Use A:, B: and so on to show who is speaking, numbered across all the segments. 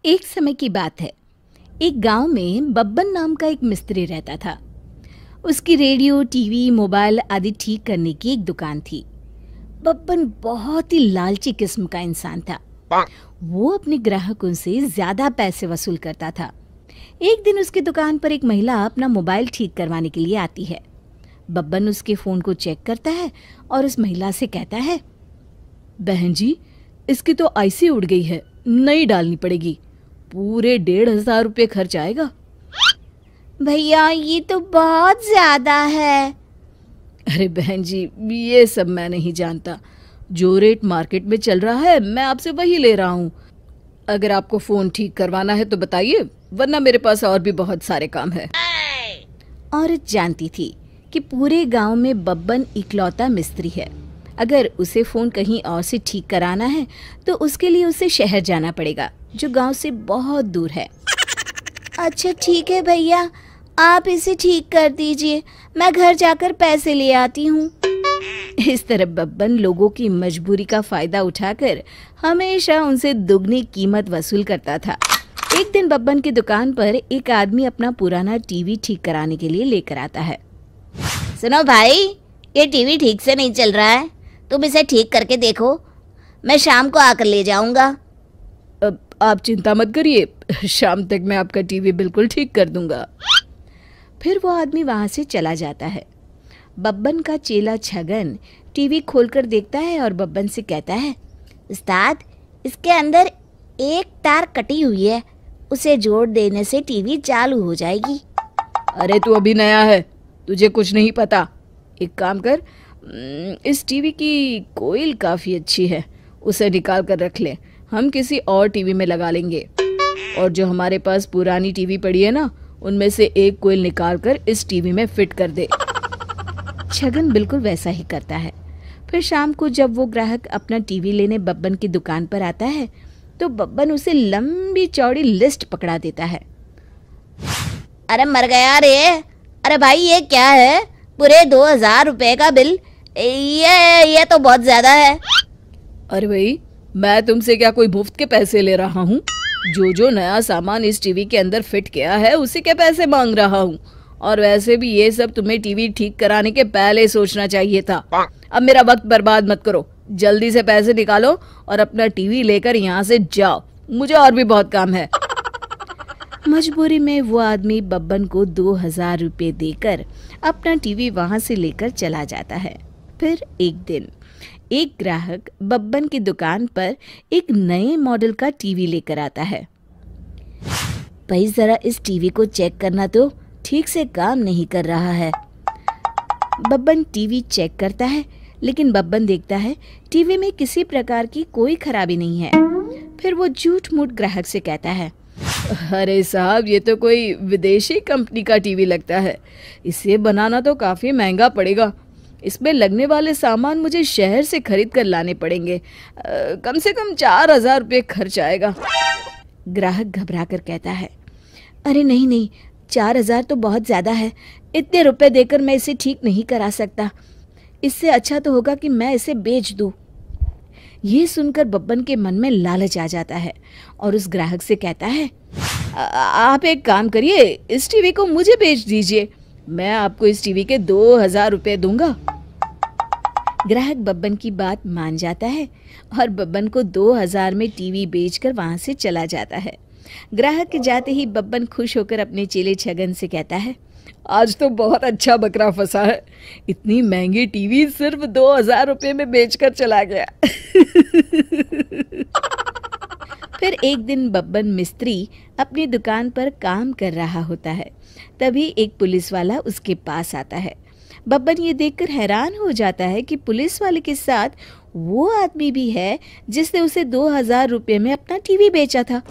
A: एक समय की बात है। एक गांव में बब्बन नाम का एक मिस्त्री रहता था। उसकी रेडियो, टीवी, मोबाइल आदि ठीक करने की एक दुकान थी। बब्बन बहुत ही लालची किस्म का इंसान था। वो अपने ग्राहकों से ज्यादा पैसे वसूल करता था। एक दिन उसकी दुकान पर एक महिला अपना मोबाइल ठीक करवाने के लिए आती है। बब्बन उसके फोन को चेक करता है और उस महिला से कहता है, बहन जी, इसकी तो आईसी उड़ गई है, नई डालनी पड़ेगी। पूरे 1,500 रुपये खर्च आएगा।
B: भैया, ये तो बहुत ज्यादा है।
A: अरे बहन जी, ये सब मैं नहीं जानता। जो रेट मार्केट में चल रहा है मैं आपसे वही ले रहा हूँ। अगर आपको फोन ठीक करवाना है तो बताइए, वरना मेरे पास और भी बहुत सारे काम है।
B: औरत जानती थी कि पूरे गांव में बब्बन इकलौता मिस्त्री है। अगर उसे फोन कहीं और से ठीक कराना है तो उसके लिए उसे शहर जाना पड़ेगा, जो गांव से बहुत दूर है। अच्छा ठीक है भैया, आप इसे ठीक कर दीजिए, मैं घर जाकर पैसे ले आती हूँ।
A: इस तरह बब्बन लोगों की मजबूरी का फायदा उठाकर हमेशा उनसे दुगनी कीमत वसूल करता था। एक दिन बब्बन की दुकान पर एक आदमी अपना पुराना टीवी ठीक कराने के लिए लेकर आता है।
B: सुनो भाई, ये टीवी ठीक से नहीं चल रहा है, तुम इसे ठीक करके देखो, मैं शाम को आकर ले जाऊंगा।
A: आप चिंता मत करिए, शाम तक मैं आपका टीवी बिल्कुल ठीक कर दूंगा। फिर वो आदमी वहां से चला जाता है। बब्बन का चेला छगन टीवी खोलकर देखता है और बब्बन से कहता है,
B: उस्ताद, इसके अंदर एक तार कटी हुई है, उसे जोड़ देने से टीवी चालू हो जाएगी।
A: अरे तू अभी नया है, तुझे कुछ नहीं पता। एक काम कर, इस टीवी की कोईल काफ़ी अच्छी है, उसे निकाल कर रख ले, हम किसी और टीवी में लगा लेंगे। और जो हमारे पास पुरानी टीवी पड़ी है ना, उनमें से एक कोईल निकाल कर इस टीवी में फिट कर दे। छगन बिल्कुल वैसा ही करता है। फिर शाम को जब वो ग्राहक अपना टीवी लेने बब्बन की दुकान पर आता है तो बब्बन उसे लंबी चौड़ी लिस्ट पकड़ा देता है।
B: अरे मर गया रे, अरे भाई ये क्या है, पूरे 2,000 रुपए का बिल, ये तो बहुत ज्यादा है।
A: अरे भाई, मैं तुमसे क्या कोई मुफ्त के पैसे ले रहा हूँ? जो नया सामान इस टीवी के अंदर फिट किया है उसी के पैसे मांग रहा हूँ। और वैसे भी ये सब तुम्हें टीवी ठीक कराने के पहले सोचना चाहिए था। अब मेरा वक्त बर्बाद मत करो, जल्दी से पैसे निकालो और अपना टीवी लेकर यहाँ से जाओ, मुझे और भी बहुत काम है। मजबूरी में वो आदमी बब्बन को 2,000 रुपये देकर अपना टीवी वहां से लेकर चला जाता है। फिर एक दिन एक ग्राहक बब्बन की दुकान पर एक नए मॉडल का टीवी लेकर आता है।
B: भाई जरा इस टीवी को चेक करना, तो ठीक से काम नहीं कर रहा है।
A: बब्बन टीवी चेक करता है, लेकिन बब्बन देखता है टीवी में किसी प्रकार की कोई खराबी नहीं है। फिर वो झूठ मूठ ग्राहक से कहता है, अरे साहब, ये तो कोई विदेशी कंपनी का टीवी लगता है, इसे बनाना तो काफ़ी महंगा पड़ेगा। इसमें लगने वाले सामान मुझे शहर से खरीद कर लाने पड़ेंगे, कम से कम 4,000 रुपये खर्च आएगा। ग्राहक घबरा कर कहता है, अरे नहीं नहीं, 4,000 तो बहुत ज़्यादा है, इतने रुपए देकर मैं इसे ठीक नहीं करा सकता। इससे अच्छा तो होगा कि मैं इसे बेच दूँ। ये सुनकर बब्बन के मन में लालच आ जाता है और उस ग्राहक से कहता है, आप एक काम करिए, इस टीवी को मुझे बेच दीजिए, मैं आपको इस टीवी के 2,000 रुपये दूंगा। ग्राहक बब्बन की बात मान जाता है और बब्बन को 2,000 में टीवी बेचकर वहां से चला जाता है। ग्राहक के जाते ही बब्बन खुश होकर अपने चेले छगन से कहता है, आज तो बहुत अच्छा बकरा फंसा है, इतनी महंगी टीवी सिर्फ 2,000 रुपये में बेचकर चला गया। फिर एक दिन बब्बन मिस्त्री अपनी दुकान पर काम कर रहा होता है। तभी एक पुलिस वाला उसके पास आता है। बब्बन ये देखकर हैरान हो जाता है कि पुलिस वाले के साथ वो आदमी भी है जिसने उसे 2,000 रुपये में अपना टीवी बेचा था।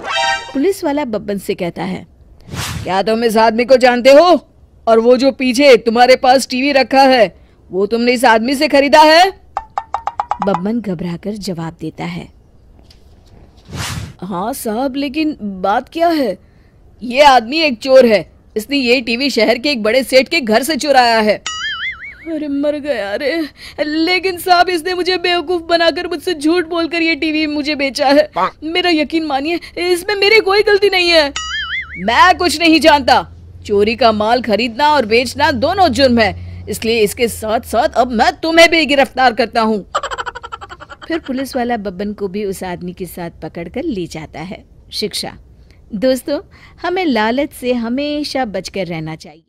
A: पुलिस वाला बब्बन से कहता है, क्या तुम इस आदमी को जानते हो? और वो जो पीछे तुम्हारे पास टीवी रखा है, वो तुमने इस आदमी से खरीदा है? बब्बन घबराकर जवाब देता है, हाँ साहब, लेकिन बात क्या है? ये आदमी एक चोर है, इसने ये टीवी शहर के एक बड़े सेठ के घर से चुराया है। अरे मर गया रे। लेकिन साहब इसने मुझे बेवकूफ बनाकर मुझसे झूठ बोलकर ये टीवी मुझे बेचा है। मेरा यकीन मानिए इसमें मेरी कोई गलती नहीं है। मैं कुछ नहीं जानता। चोरी का माल खरीदना और बेचना दोनों जुर्म है, इसलिए इसके साथ साथ अब मैं तुम्हें भी गिरफ्तार करता हूँ। फिर पुलिस वाला बब्बन को भी उस आदमी के साथ पकड़कर ले जाता है। शिक्षा। दोस्तों, हमें लालच से हमेशा बचकर रहना चाहिए।